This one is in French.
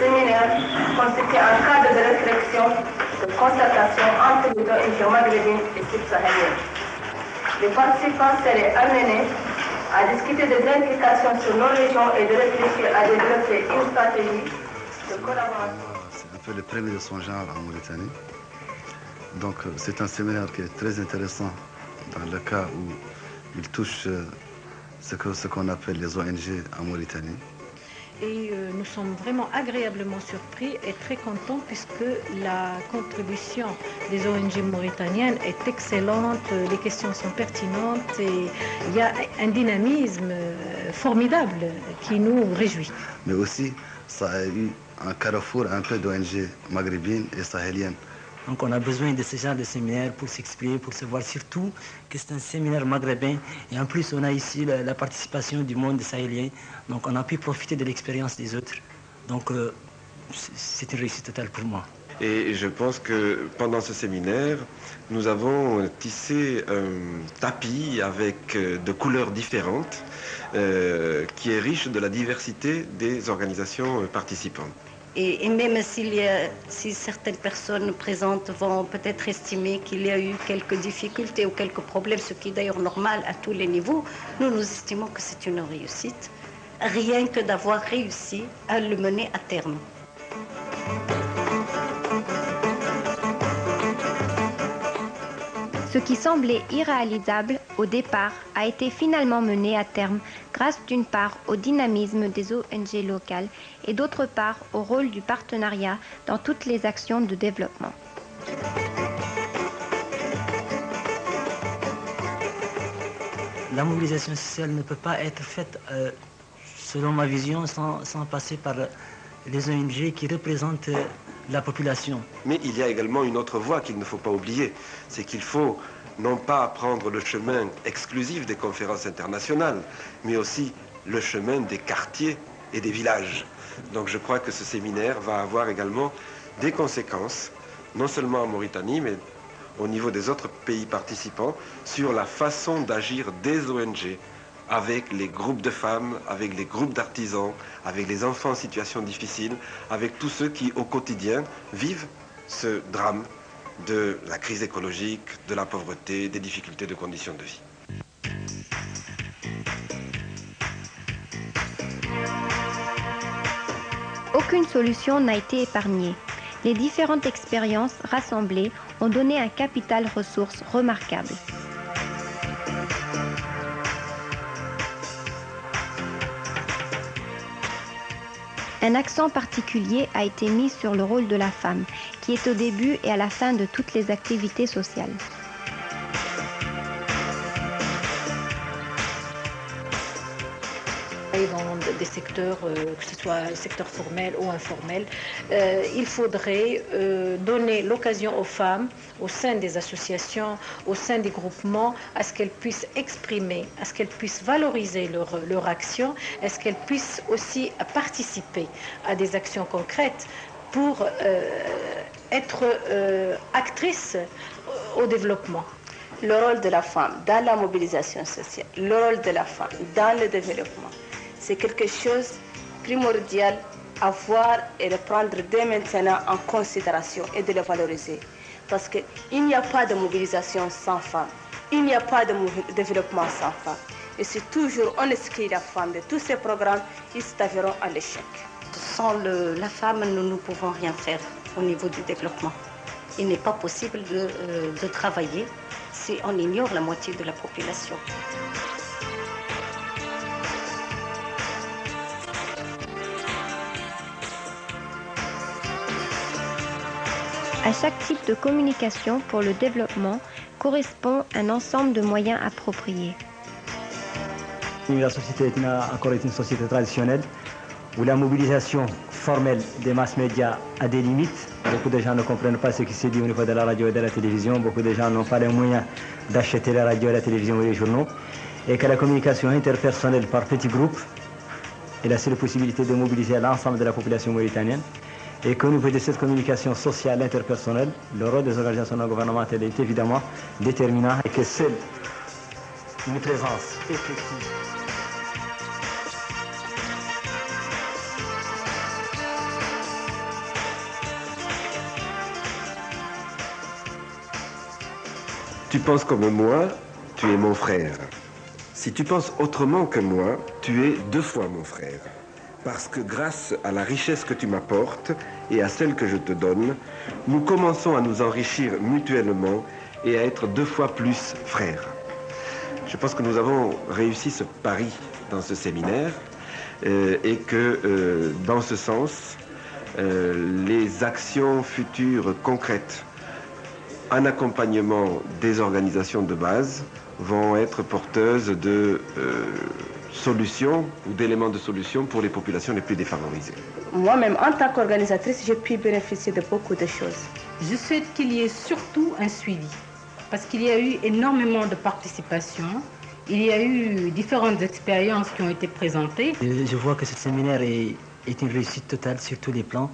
séminaire constitue un cadre de réflexion, de concertation entre les ONG maghrébines et subsahariennes. Les participants seraient amenés à discuter des implications sur nos régions et de réfléchir à développer une stratégie de collaboration. C'est un peu le premier de son genre en Mauritanie. Donc c'est un séminaire qui est très intéressant dans le cas où il touche ce qu'on appelle les ONG en Mauritanie. Et nous sommes vraiment agréablement surpris et très contents puisque la contribution des ONG mauritaniennes est excellente, les questions sont pertinentes et il y a un dynamisme formidable qui nous réjouit. Mais aussi, ça a eu un carrefour un peu d'ONG maghrébines et sahéliennes. Donc on a besoin de ce genre de séminaire pour s'exprimer, pour se voir, surtout que c'est un séminaire maghrébin. Et en plus, on a ici la participation du monde sahélien. Donc on a pu profiter de l'expérience des autres. Donc c'est une réussite totale pour moi. Et je pense que pendant ce séminaire, nous avons tissé un tapis avec de couleurs différentes qui est riche de la diversité des organisations participantes. Et même si certaines personnes présentes vont peut-être estimer qu'il y a eu quelques difficultés ou quelques problèmes, ce qui est d'ailleurs normal à tous les niveaux, nous estimons que c'est une réussite, rien que d'avoir réussi à le mener à terme. Ce qui semblait irréalisable au départ a été finalement mené à terme grâce d'une part au dynamisme des ONG locales et d'autre part au rôle du partenariat dans toutes les actions de développement. La mobilisation sociale ne peut pas être faite, selon ma vision, sans passer par les ONG qui représentent la population. Mais il y a également une autre voie qu'il ne faut pas oublier, c'est qu'il faut non pas prendre le chemin exclusif des conférences internationales, mais aussi le chemin des quartiers et des villages. Donc je crois que ce séminaire va avoir également des conséquences, non seulement en Mauritanie, mais au niveau des autres pays participants, sur la façon d'agir des ONG avec les groupes de femmes, avec les groupes d'artisans, avec les enfants en situation difficile, avec tous ceux qui, au quotidien, vivent ce drame de la crise écologique, de la pauvreté, des difficultés de conditions de vie. Aucune solution n'a été épargnée. Les différentes expériences rassemblées ont donné un capital ressources remarquable. Un accent particulier a été mis sur le rôle de la femme, qui est au début et à la fin de toutes les activités sociales. Dans des secteurs, que ce soit le secteur formel ou informel, il faudrait donner l'occasion aux femmes, au sein des associations, au sein des groupements, à ce qu'elles puissent exprimer, à ce qu'elles puissent valoriser leur action, à ce qu'elles puissent aussi participer à des actions concrètes pour être actrices au développement. Le rôle de la femme dans la mobilisation sociale, le rôle de la femme dans le développement, c'est quelque chose de primordial à voir et de prendre dès maintenant en considération et de le valoriser. Parce qu'il n'y a pas de mobilisation sans femmes, il n'y a pas de développement sans femmes. Et si toujours on exclut la femme de tous ces programmes, ils s'avéreront à l'échec. Sans la femme, nous ne pouvons rien faire au niveau du développement. Il n'est pas possible de travailler si on ignore la moitié de la population. À chaque type de communication pour le développement correspond un ensemble de moyens appropriés. La société est encore une société traditionnelle où la mobilisation formelle des mass médias a des limites. Beaucoup de gens ne comprennent pas ce qui se dit au niveau de la radio et de la télévision. Beaucoup de gens n'ont pas les moyens d'acheter la radio, la télévision et les journaux. Et que la communication interpersonnelle par petits groupes est la seule possibilité de mobiliser l'ensemble de la population mauritanienne. Et qu'au niveau de cette communication sociale interpersonnelle, le rôle des organisations non gouvernementales est évidemment déterminant et que seule une présence effective tu penses comme moi, tu es mon frère. Si tu penses autrement que moi, tu es 2 fois mon frère. Parce que grâce à la richesse que tu m'apportes et à celle que je te donne, nous commençons à nous enrichir mutuellement et à être 2 fois plus frères. Je pense que nous avons réussi ce pari dans ce séminaire et que dans ce sens, les actions futures concrètes en accompagnement des organisations de base vont être porteuses de solutions ou d'éléments de solutions pour les populations les plus défavorisées. Moi-même, en tant qu'organisatrice, j'ai pu bénéficier de beaucoup de choses. Je souhaite qu'il y ait surtout un suivi, parce qu'il y a eu énormément de participation. Il y a eu différentes expériences qui ont été présentées. Je vois que ce séminaire est une réussite totale sur tous les plans.